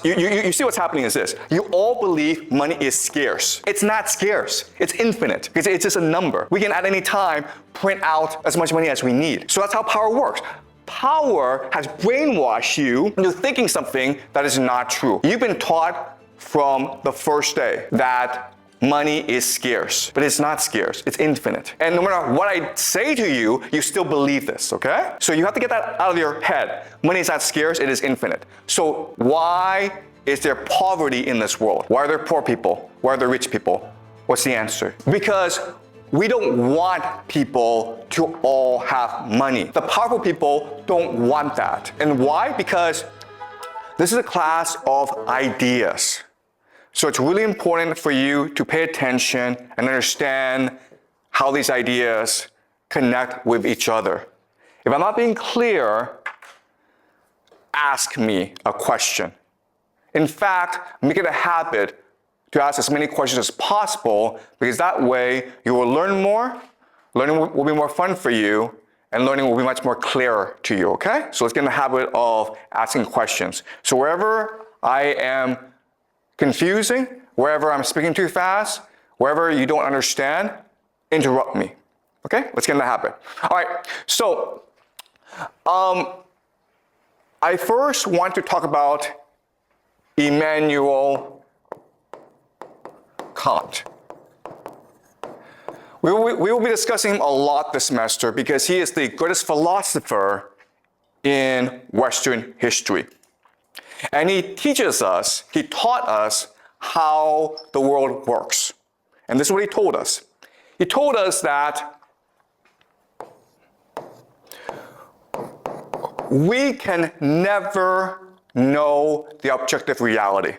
You see what's happening is this. You all believe money is scarce. It's not scarce. It's infinite because it's just a number. We can at any time print out as much money as we need. So that's how power works. Power has brainwashed you into thinking something that is not true. You've been taught from the first day that money is scarce, but it's not scarce, it's infinite. And no matter what I say to you, you still believe this, okay? So you have to get that out of your head. Money is not scarce, it is infinite. So why is there poverty in this world? Why are there poor people? Why are there rich people? What's the answer? Because we don't want people to all have money. The powerful people don't want that. And why? Because this is a class of ideas. So it's really important for you to pay attention and understand how these ideas connect with each other. If I'm not being clear, ask me a question. In fact, make it a habit to ask as many questions as possible, because that way you will learn more, learning will be more fun for you, and learning will be much more clear to you, okay? So let's get in the habit of asking questions. So wherever I am confusing, wherever I'm speaking too fast, wherever you don't understand, interrupt me. Okay? Let's get in the habit. All right. So, I first want to talk about Immanuel Kant. We will be discussing him a lot this semester because he is the greatest philosopher in Western history. And he taught us how the world works. And this is what he told us. He told us that we can never know the objective reality.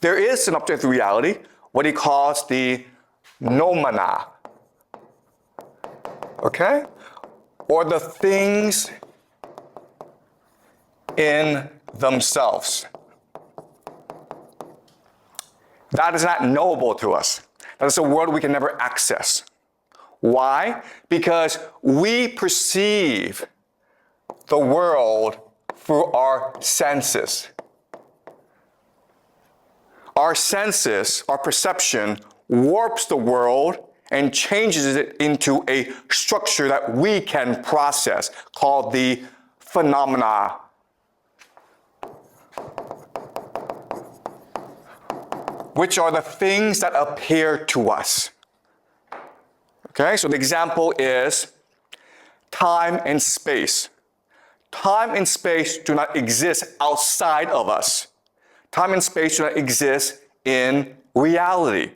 There is an objective reality, what he calls the noumena. Okay? Or the things in themselves. That is not knowable to us. That is a world we can never access. Why? Because we perceive the world through our senses. Our senses, our perception, warps the world and changes it into a structure that we can process, called the phenomena. Which are the things that appear to us. Okay, so the example is time and space. Time and space do not exist outside of us. Time and space do not exist in reality.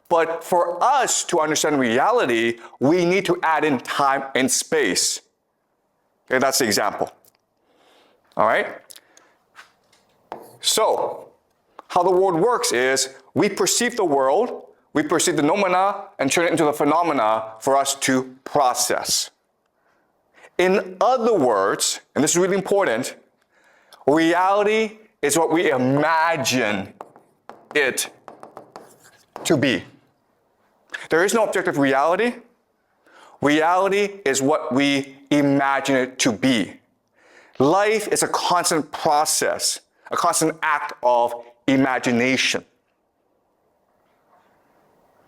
But for us to understand reality, we need to add in time and space. Okay, that's the example. All right? So, how the world works is we perceive the world, we perceive the noumena, and turn it into the phenomena for us to process. In other words, and this is really important, reality is what we imagine it to be. There is no objective reality. Reality is what we imagine it to be. Life is a constant process, a constant act of imagination.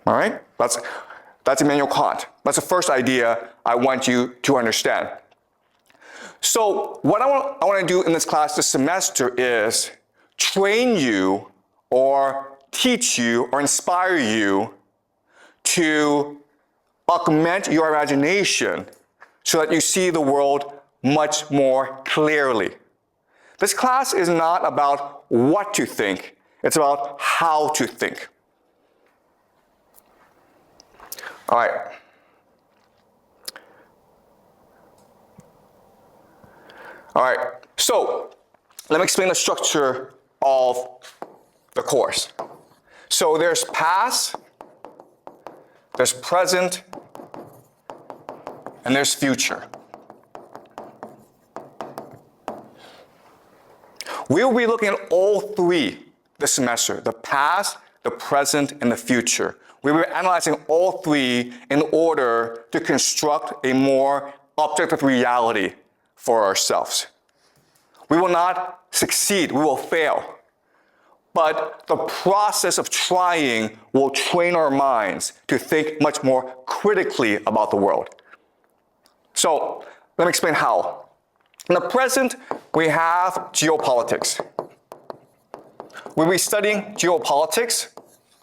All right? That's Immanuel Kant. That's the first idea I want you to understand. So what I want to do in this class this semester is train you or teach you or inspire you to augment your imagination so that you see the world much more clearly. This class is not about what to think, it's about how to think. All right. All right, so let me explain the structure of the course. So there's past, there's present, and there's future. We will be looking at all three this semester, the past, the present, and the future. We will be analyzing all three in order to construct a more objective reality for ourselves. We will not succeed, we will fail. but the process of trying will train our minds to think much more critically about the world. So let me explain how. In the present, we have geopolitics. We'll be studying geopolitics.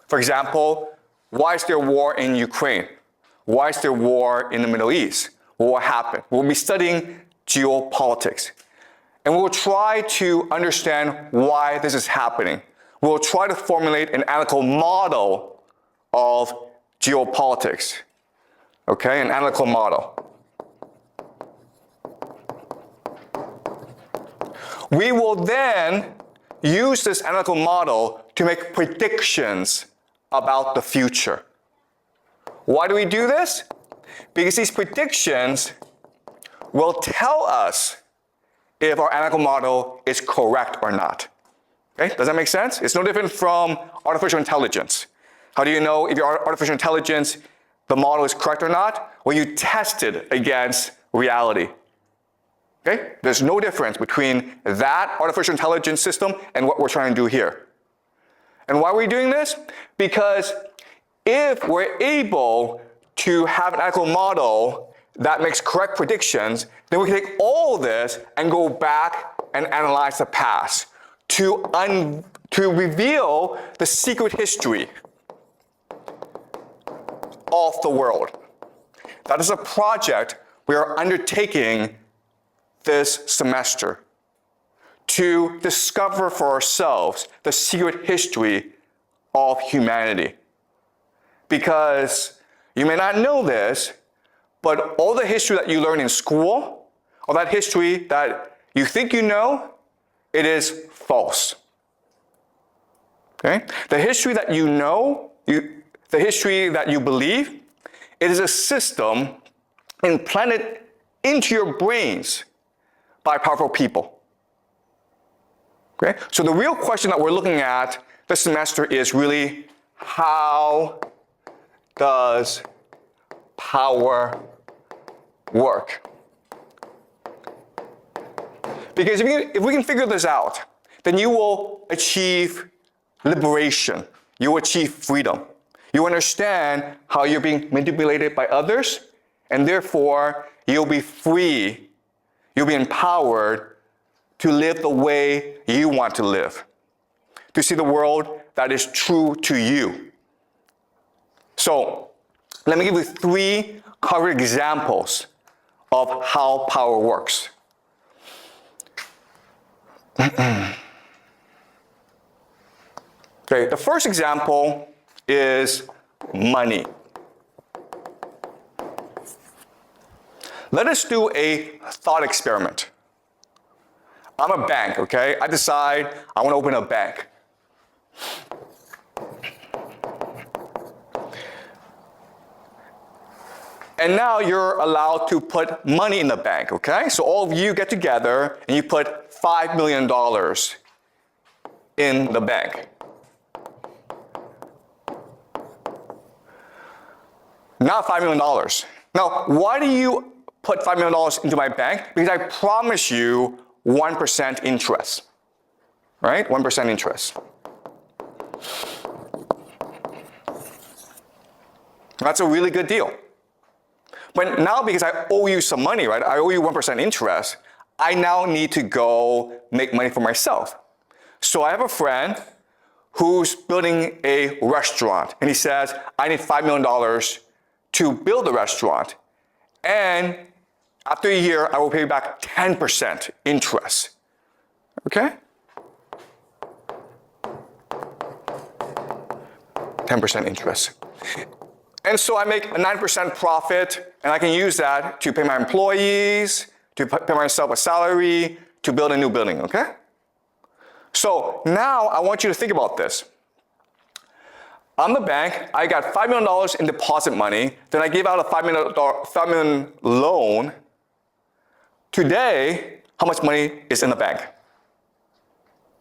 For example, why is there war in Ukraine? Why is there war in the Middle East? What happened? We'll be studying geopolitics. And we'll try to understand why this is happening. We'll try to formulate an analytical model of geopolitics. Okay, an analytical model. We will then use this analytical model to make predictions about the future. Why do we do this? Because these predictions will tell us if our analytical model is correct or not. Okay? Does that make sense? It's no different from artificial intelligence. How do you know if your artificial intelligence, the model is correct or not? Well, you test it against reality. Okay? There's no difference between that artificial intelligence system and what we're trying to do here. And why are we doing this? Because if we're able to have an analytical model that makes correct predictions, then we can take all this and go back and analyze the past to reveal the secret history of the world. That is a project we are undertaking this semester to discover for ourselves the secret history of humanity. Because you may not know this, but all the history that you learn in school, all that history that you think you know, it is false. Okay? The history that you know, the history that you believe, it is a system implanted into your brains by powerful people. Okay? So the real question that we're looking at this semester is really, how does power work? Because if we can figure this out, then you will achieve liberation. You will achieve freedom. You understand how you're being manipulated by others, and therefore you'll be free. You'll be empowered to live the way you want to live, to see the world that is true to you. So let me give you 3 concrete examples of how power works. Okay, the first example is money. Let us do a thought experiment. I'm a bank, okay? I decide I want to open a bank. And now you're allowed to put money in the bank, okay? So all of you get together and you put $5 million in the bank. Not $5 million. Now, why do you put $5 million into my bank? Because I promise you 1% interest, right? 1% interest. That's a really good deal. But now, because I owe you some money, right? I owe you 1% interest, I now need to go make money for myself. So I have a friend who's building a restaurant, and he says, I need $5 million to build a restaurant, and after a year, I will pay you back 10% interest. Okay? 10% interest. And so I make a 9% profit, and I can use that to pay my employees, to pay myself a salary, to build a new building, okay? So now I want you to think about this. I'm the bank, I got $5 million in deposit money, then I gave out a $5 million loan. Today, how much money is in the bank?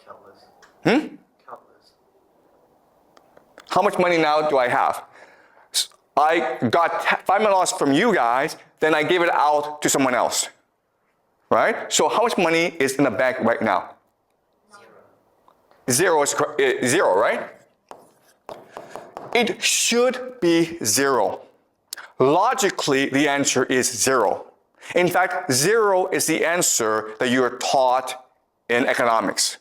Countless. Countless. How much money now do I have? I got $5 million from you guys, then I gave it out to someone else, right? So how much money is in the bank right now? 0 is 0, right? It should be 0. Logically, the answer is 0. In fact, 0 is the answer that you are taught in economics.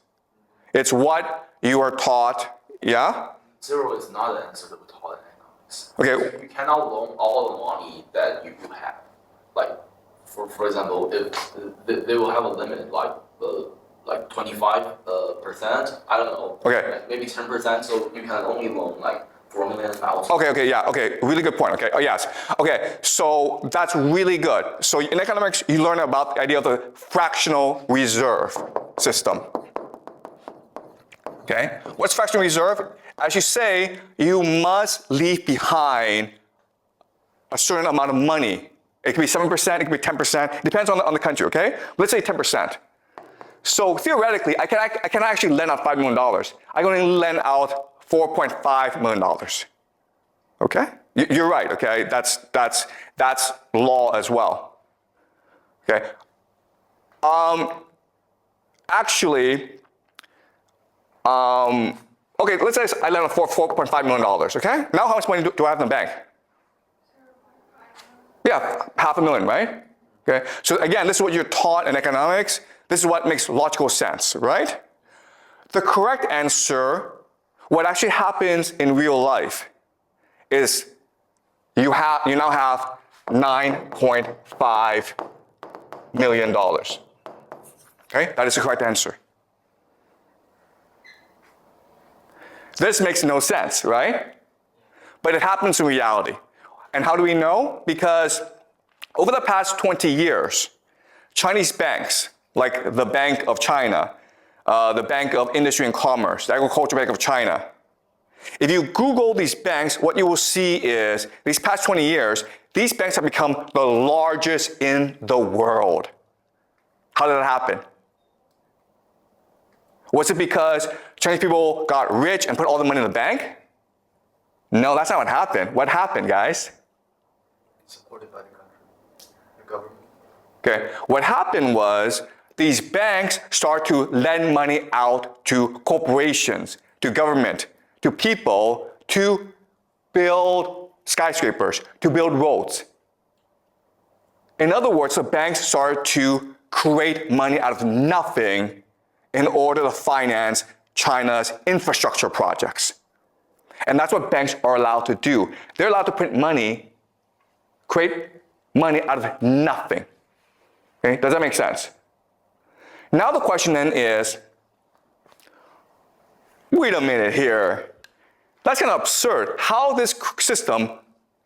It's what you are taught, yeah? 0 is not the answer that we taught in economics. Okay. You cannot loan all the money that you have. Like, for example, if they will have a limit like 25%, I don't know. Okay. Maybe 10%, so you can only loan like 4 million dollars. Okay, yeah, okay, really good point, okay, oh yes. Okay, so that's really good. So in economics, you learn about the idea of the fractional reserve system. Okay, what's fractional reserve? As you say, you must leave behind a certain amount of money. It could be 7%, it could be 10%, it depends on the country, okay? Let's say 10%. So theoretically, I can actually lend out $5 million. I can only lend out $4.5 million. Okay? You're right, okay? That's law as well. Okay? Actually, okay, let's say I lend out $4.5 million, okay? Now how much money do I have in the bank? Yeah, $500,000, right? Okay, so again, this is what you're taught in economics. This is what makes logical sense, right? The correct answer, what actually happens in real life, is you now have $9.5 million. Okay, that is the correct answer. This makes no sense, right? But it happens in reality. And how do we know? Because over the past 20 years, Chinese banks, like the Bank of China, the Bank of Industry and Commerce, the Agricultural Bank of China, if you Google these banks, what you will see is, these past 20 years, these banks have become the largest in the world. How did that happen? Was it because Chinese people got rich and put all the money in the bank? No, that's not what happened. What happened, guys? Supported by the country, the government. Okay, what happened was these banks start to lend money out to corporations, to government, to people, to build skyscrapers, to build roads. In other words, the banks started to create money out of nothing in order to finance China's infrastructure projects. And that's what banks are allowed to do. They're allowed to print money, create money out of nothing. Okay, does that make sense? Now the question then is, wait a minute here. That's kind of absurd. How this system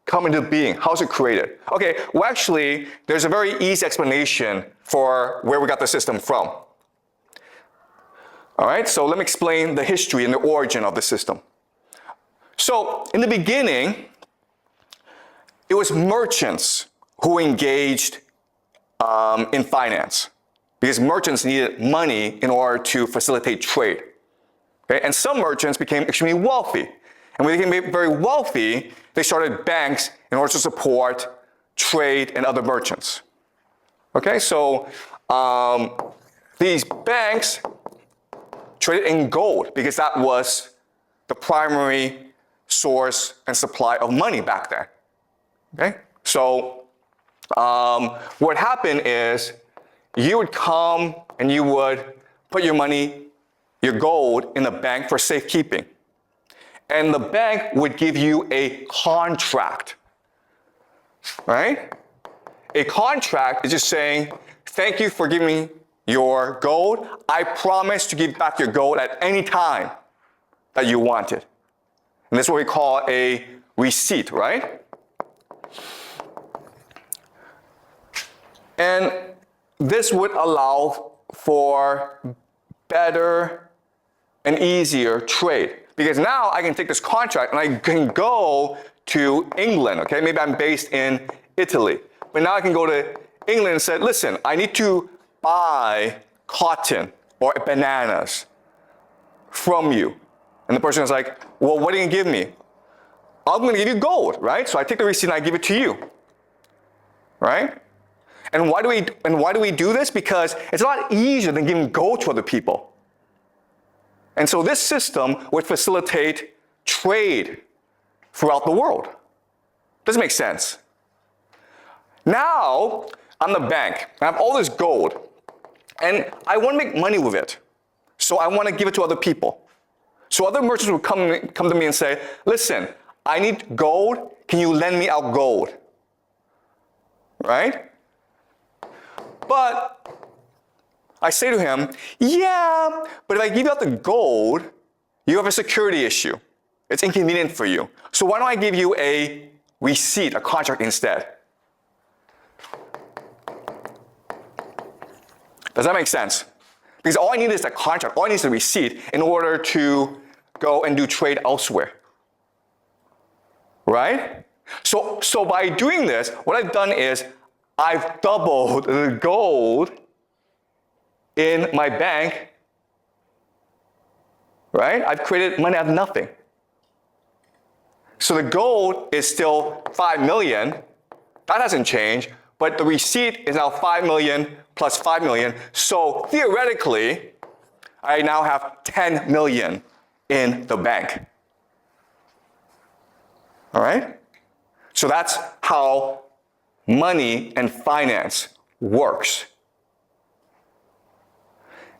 come into being? How is it created? Okay, well actually, there's a very easy explanation for where we got the system from. All right, so let me explain the history and the origin of the system. So in the beginning, it was merchants who engaged in finance, because merchants needed money in order to facilitate trade. Okay? And some merchants became extremely wealthy. And when they became very wealthy, they started banks in order to support trade and other merchants. Okay, so these banks traded in gold because that was the primary source and supply of money back then. Okay, so what happened is you would come and you would put your money, your gold, in the bank for safekeeping. And the bank would give you a contract, right? A contract is just saying, thank you for giving me your gold. I promise to give back your gold at any time that you want it. And that's what we call a receipt, right? And this would allow for better and easier trade. Because now I can take this contract and I can go to England, okay? Maybe I'm based in Italy. But now I can go to England and say, listen, I need to buy cotton or bananas from you. And the person is like, well, what are you gonna give me? I'm gonna give you gold, right? So I take the receipt and I give it to you, right? And why do we do this? Because it's a lot easier than giving gold to other people. And so this system would facilitate trade throughout the world. Does it make sense? Now, I'm the bank. I have all this gold. And I want to make money with it. So I want to give it to other people. So other merchants would come to me and say, listen, I need gold. Can you lend me out gold? Right? But I say to him, yeah, but if I give you out the gold, you have a security issue. It's inconvenient for you. So why don't I give you a receipt, a contract instead? Does that make sense? Because all I need is a contract, all I need is a receipt in order to go and do trade elsewhere. Right? So by doing this, what I've done is I've doubled the gold in my bank, right? I've created money out of nothing. So the gold is still 5 million. That hasn't changed, but the receipt is now 5 million plus 5 million. So theoretically, I now have 10 million in the bank. All right? So that's how money and finance works.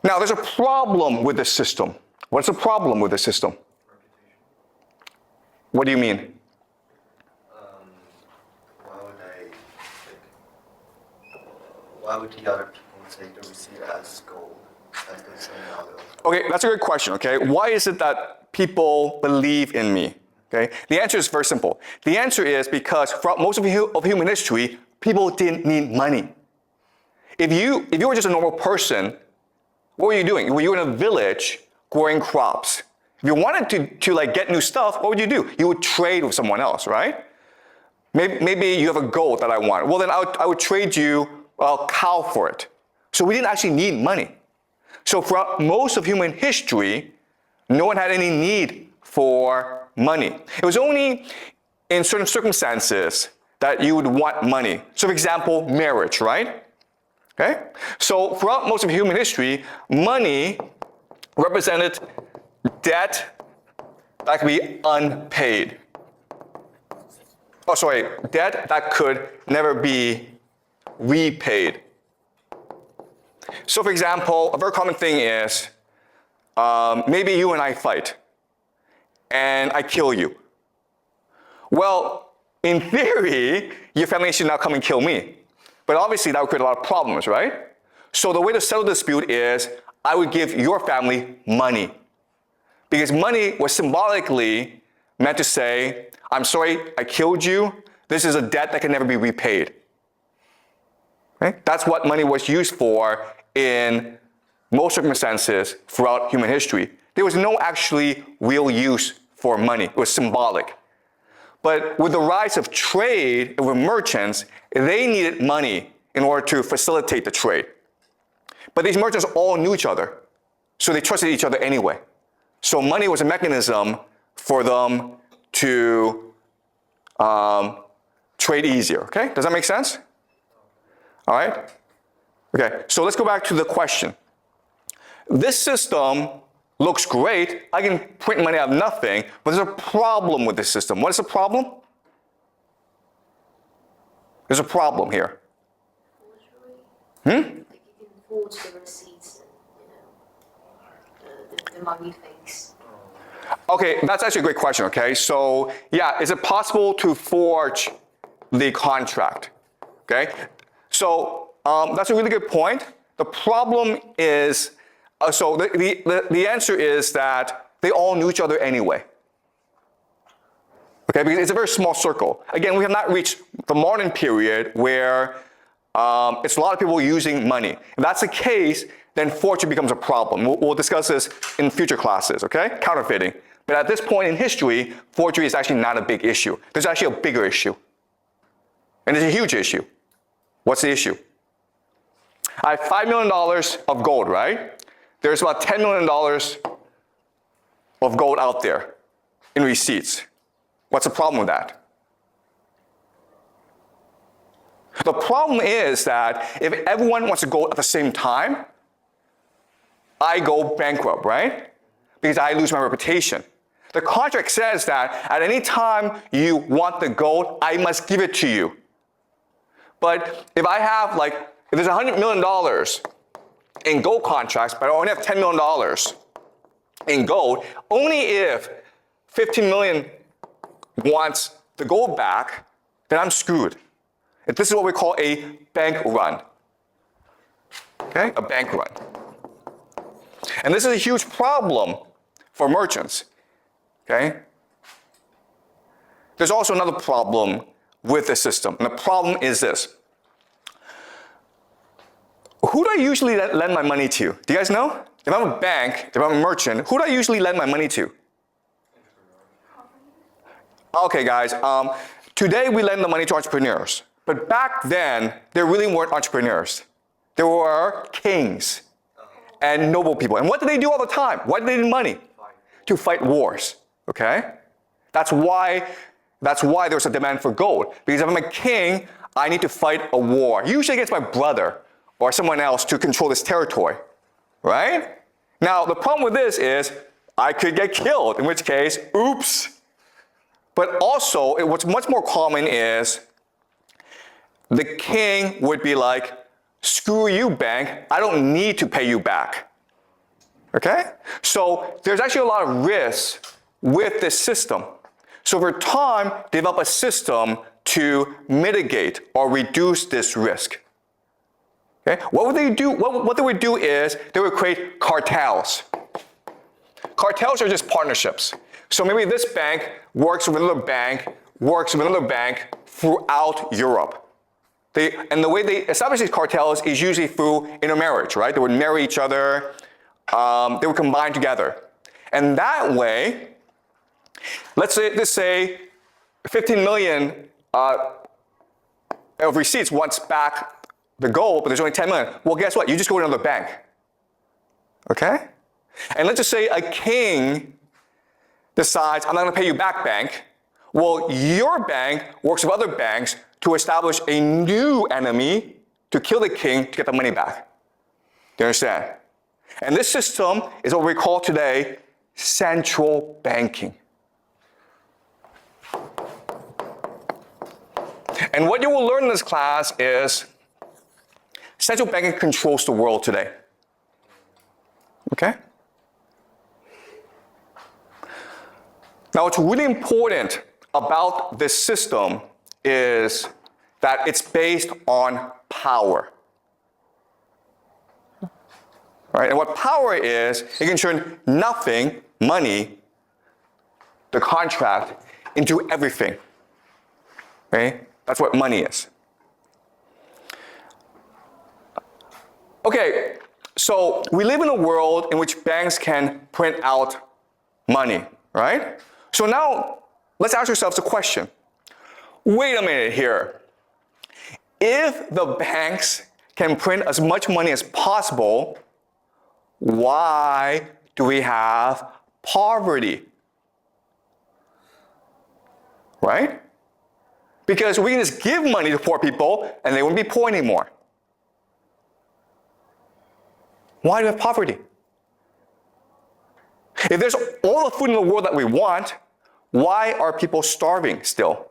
Now, there's a problem with this system. What's the problem with this system? What do you mean? Why would the other people take the receipt as gold? As the same value? Okay, that's a good question, okay? Why is it that people believe in me? Okay? The answer is very simple. The answer is because throughout most of human history, people didn't need money. If you were just a normal person, what were you doing? Were you in a village growing crops? If you wanted to like get new stuff, what would you do? You would trade with someone else, right? Maybe you have a gold that I want. Well, then I would trade you a cow for it. So we didn't actually need money. So throughout most of human history, no one had any need for money. It was only in certain circumstances that you would want money. So for example, marriage, right? Okay? So throughout most of human history, money represented debt that could be unpaid. Debt that could never be repaid. So for example, a very common thing is, maybe you and I fight, and I kill you. Well, in theory, your family should now come and kill me. But obviously that would create a lot of problems, right? So the way to settle the dispute is, I would give your family money. Because money was symbolically meant to say, I'm sorry, I killed you. This is a debt that can never be repaid. Okay? That's what money was used for in most circumstances throughout human history. There was no actually real use for money. It was symbolic. But with the rise of trade and with merchants, they needed money in order to facilitate the trade. But these merchants all knew each other, so they trusted each other anyway. So money was a mechanism for them to trade easier, okay? Does that make sense? All right? Okay, so let's go back to the question. This system looks great. I can print money out of nothing, but there's a problem with this system. What is the problem? There's a problem here. Like you can forge the receipts and, the money fakes. Okay, that's actually a great question, okay? So, yeah, is it possible to forge the contract? Okay? So, that's a really good point. The problem is, so the answer is that they all knew each other anyway. Okay, because it's a very small circle. Again, we have not reached the modern period where it's a lot of people using money. If that's the case, then forgery becomes a problem. We'll discuss this in future classes, okay? Counterfeiting. But at this point in history, forgery is actually not a big issue. There's actually a bigger issue. And it's a huge issue. What's the issue? I have $5 million of gold, right? There's about $10 million of gold out there in receipts. What's the problem with that? The problem is that if everyone wants to go at the same time, I go bankrupt, right? because I lose my reputation. The contract says that at any time you want the gold, I must give it to you. But if I have if there's $100 million in gold contracts, but I only have $10 million in gold, only if 15 million wants the gold back, then I'm screwed. This is what we call a bank run. Okay, a bank run. And this is a huge problem for merchants. Okay? There's also another problem with the system, and the problem is this. Who do I usually lend my money to? Do you guys know? If I'm a bank, if I'm a merchant, who do I usually lend my money to? Okay, guys, today we lend the money to entrepreneurs. But back then, there really weren't entrepreneurs. There were kings and noble people. And what did they do all the time? Why did they need money? To fight wars, okay? That's why there's a demand for gold. Because if I'm a king, I need to fight a war, usually against my brother or someone else to control this territory, right? Now, the problem with this is I could get killed, in which case, oops. But also, what's much more common is the king would be like, screw you, bank, I don't need to pay you back. Okay? So there's actually a lot of risks with this system. So over time, develop a system to mitigate or reduce this risk. Okay? What would they do? What they would do is they would create cartels. Cartels are just partnerships. So maybe this bank works with another bank, throughout Europe. And the way they establish these cartels is usually through intermarriage, right? They would marry each other, they would combine together. And that way, let's say 15 million of receipts wants back the gold, but there's only 10 million. Well, guess what? You just go to another bank. Okay? And let's just say a king decides, I'm not going to pay you back, bank. Well, your bank works with other banks to establish a new enemy to kill the king to get the money back. Do you understand? And this system is what we call today central banking. And what you will learn in this class is central banking controls the world today. Okay? Now, what's really important about this system is that it's based on power. Right? And what power is, it can turn nothing, money, the contract, into everything. Okay? That's what money is. Okay, so we live in a world in which banks can print out money, right? So now, let's ask ourselves a question. Wait a minute here. If the banks can print as much money as possible, why do we have poverty? Right? Because we can just give money to poor people and they wouldn't be poor anymore. Why do we have poverty? If there's all the food in the world that we want, why are people starving still?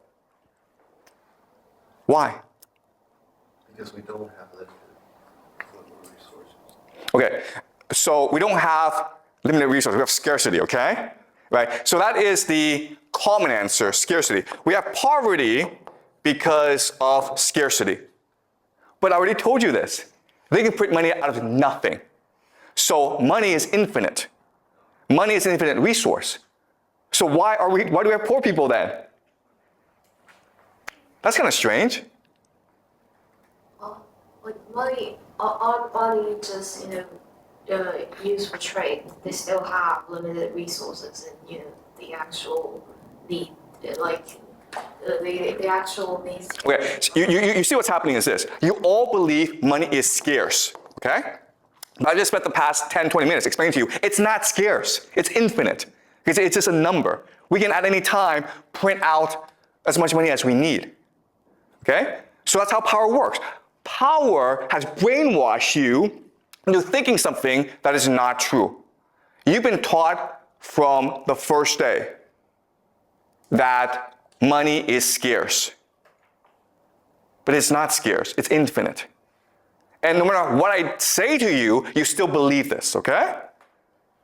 Why? Because we don't have limited resources. Okay, so we don't have limited resources, we have scarcity, okay? Right, so that is the common answer, scarcity. We have poverty because of scarcity. But I already told you this. They can print money out of nothing. So money is infinite. Money is an infinite resource. So why do we have poor people then? That's kind of strange. Like money, aren't money just, used for trade? They still have limited resources and, the actual need, the actual needs. Okay, so you see what's happening is this. You all believe money is scarce, okay? But I just spent the past 10, 20 minutes explaining to you, it's not scarce, it's infinite. It's just a number. We can at any time print out as much money as we need, okay? So that's how power works. Power has brainwashed you into thinking something that is not true. You've been taught from the first day that money is scarce. But it's not scarce, it's infinite. And no matter what I say to you, you still believe this, okay?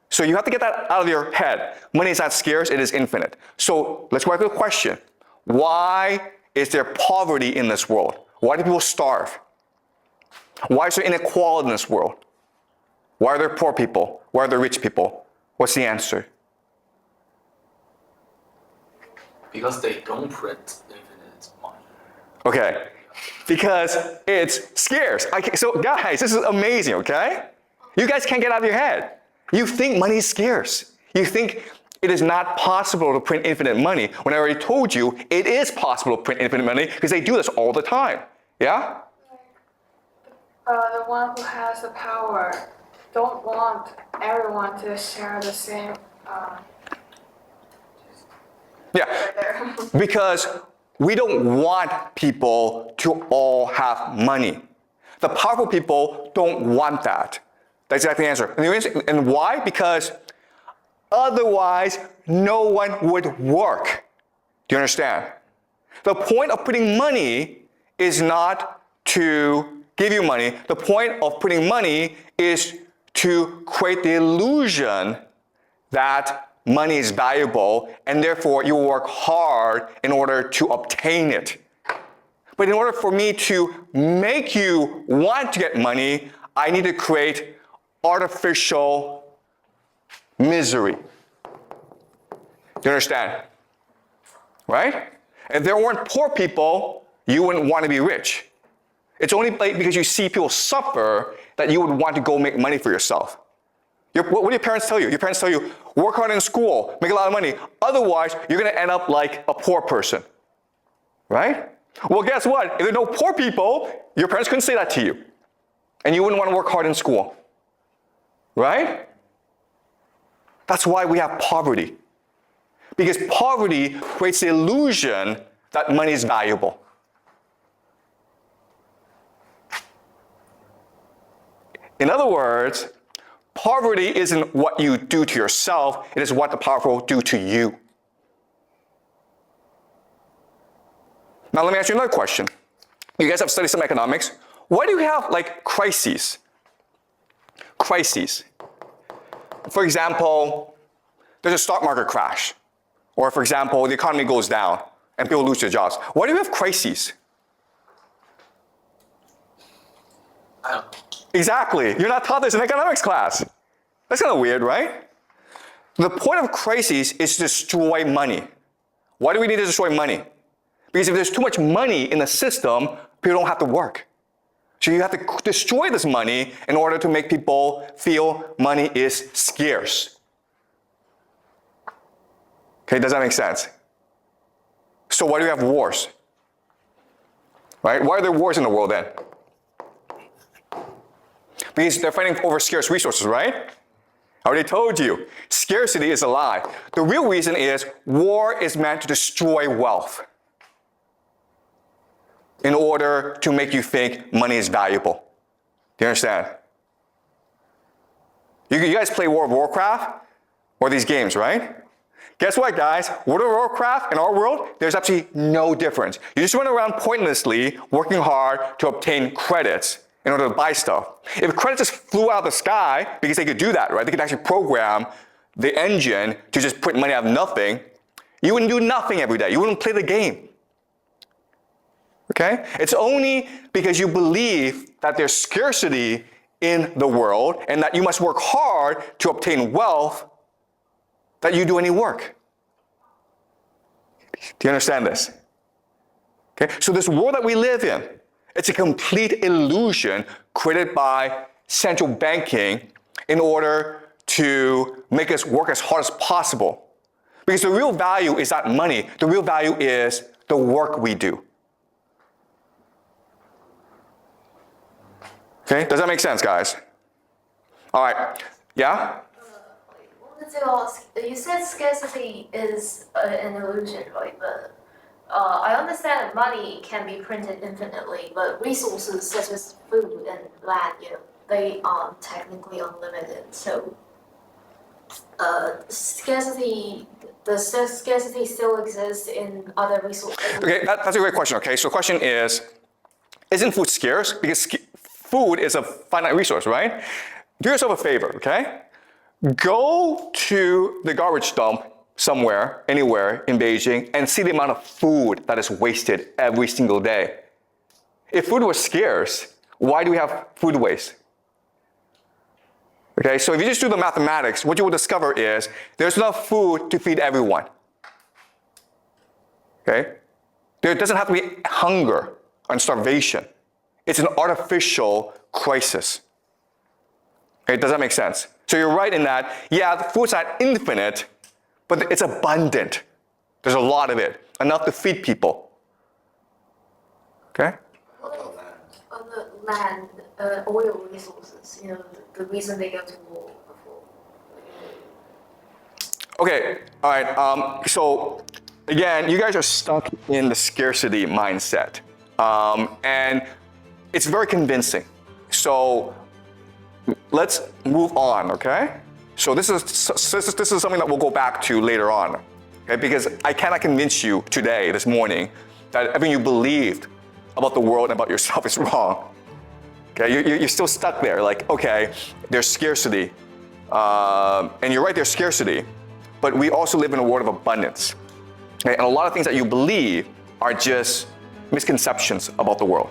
So you have to get that out of your head. Money is not scarce, it is infinite. So let's go back to the question. Why is there poverty in this world? Why do people starve? Why is there inequality in this world? Why are there poor people? Why are there rich people? What's the answer? Because they don't print infinite money. Okay, because it's scarce. So guys, this is amazing, okay? You guys can't get out of your head. You think money is scarce. You think it is not possible to print infinite money, when I already told you it is possible to print infinite money because they do this all the time. Yeah? The one who has the power don't want everyone to share the same. Yeah, There. because we don't want people to all have money. The powerful people don't want that. That's exactly the answer. And why? Because otherwise, no one would work. Do you understand? The point of putting money is not to give you money. The point of putting money is to create the illusion that money is valuable, and therefore you will work hard in order to obtain it. But in order for me to make you want to get money, I need to create artificial misery. Do you understand? Right? If there weren't poor people, you wouldn't want to be rich. It's only because you see people suffer that you would want to go make money for yourself. What do your parents tell you? Your parents tell you, work hard in school, make a lot of money. Otherwise, you're going to end up like a poor person. Right? Well, guess what? If there are no poor people, your parents couldn't say that to you. And you wouldn't want to work hard in school. Right? That's why we have poverty. Because poverty creates the illusion that money is valuable. In other words, poverty isn't what you do to yourself, it is what the powerful do to you. Now let me ask you another question. You guys have studied some economics. Why do you have like crises? Crises. For example, there's a stock market crash. Or for example, the economy goes down and people lose their jobs. Why do you have crises? I don't know. Exactly. You're not taught this in economics class. That's kind of weird, right? The point of crises is to destroy money. Why do we need to destroy money? Because if there's too much money in the system, people don't have to work. So you have to destroy this money in order to make people feel money is scarce. Okay, does that make sense? So why do we have wars? Right? Why are there wars in the world then? Because they're fighting over scarce resources, right? I already told you, scarcity is a lie. The real reason is war is meant to destroy wealth in order to make you think money is valuable. Do you understand? You guys play World of Warcraft or these games, right? Guess what, guys? World of Warcraft in our world, there's absolutely no difference. You just run around pointlessly working hard to obtain credits in order to buy stuff. If credits just flew out of the sky, because they could do that, right? They could actually program the engine to just print money out of nothing, you wouldn't do nothing every day. You wouldn't play the game. Okay? It's only because you believe that there's scarcity in the world and that you must work hard to obtain wealth that you do any work. Do you understand this? Okay? So this world that we live in, it's a complete illusion created by central banking in order to make us work as hard as possible. Because the real value is not money. The real value is the work we do. Okay, does that make sense, guys? All right, yeah? You said scarcity is an illusion, right? But I understand that money can be printed infinitely, but resources such as food and land, they are technically unlimited. So scarcity, does scarcity still exist in other resources? Okay, that's a great question. Okay, so the question is, isn't food scarce? Because food is a finite resource, right? Do yourself a favor, okay? Go to the garbage dump somewhere, anywhere in Beijing, and see the amount of food that is wasted every single day. If food was scarce, why do we have food waste? Okay, so if you just do the mathematics, what you will discover is there's enough food to feed everyone. Okay? There doesn't have to be hunger and starvation. It's an artificial crisis. Okay, does that make sense? So you're right in that, yeah, the food's not infinite, but it's abundant. There's a lot of it, enough to feed people. Okay? How about land? On the land, oil resources, the reason they go to war before. Okay, all right, so again, you guys are stuck in the scarcity mindset. And it's very convincing. So let's move on, okay? So this is something that we'll go back to later on, okay? Because I cannot convince you today, this morning, that everything you believed about the world and about yourself is wrong. Okay, you're still stuck there, like, okay, there's scarcity. And you're right, there's scarcity, but we also live in a world of abundance. Okay? And a lot of things that you believe are just misconceptions about the world.